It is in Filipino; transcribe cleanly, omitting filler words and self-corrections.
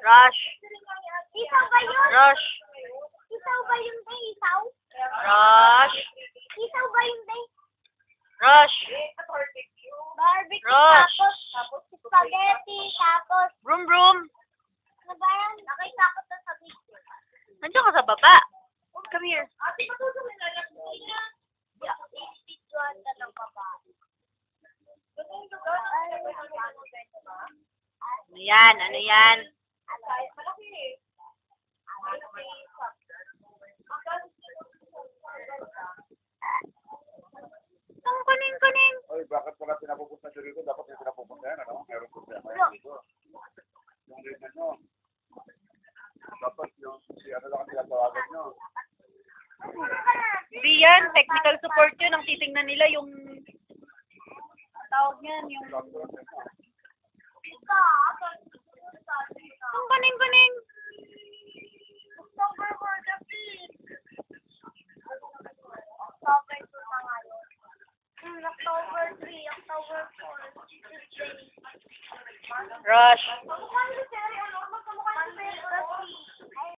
Rush. Isaw ba yun? Rush. Isaw ba yun, day? Isaw? Rush. Isaw ba yun, day? Rush. Barbecue, Rush. tapos spaghetti, tapos Broom broom. ano ba yan? Nakita ko to sa video. Nandiyan ka sa baba. Come here. Ate, matutuloy na lang niya. Videoan ka ng babae. Ano yan? Ano yan? Ang kuning-kuning. Oy, bakit pala pinapupunta siya dito? Dapat yung pinapupunta yan, ano? Meron problema yan dito. Yung rin nyo. Dapat yung, ano lang ang tinatawagan nyo. Di yan. Technical support yun. Ang titingnan nila yung tawag yan. Yung ang kuning-kuning. October for the peak. October 2 na ngayon. October 3, October 4, Tuesday. Rush.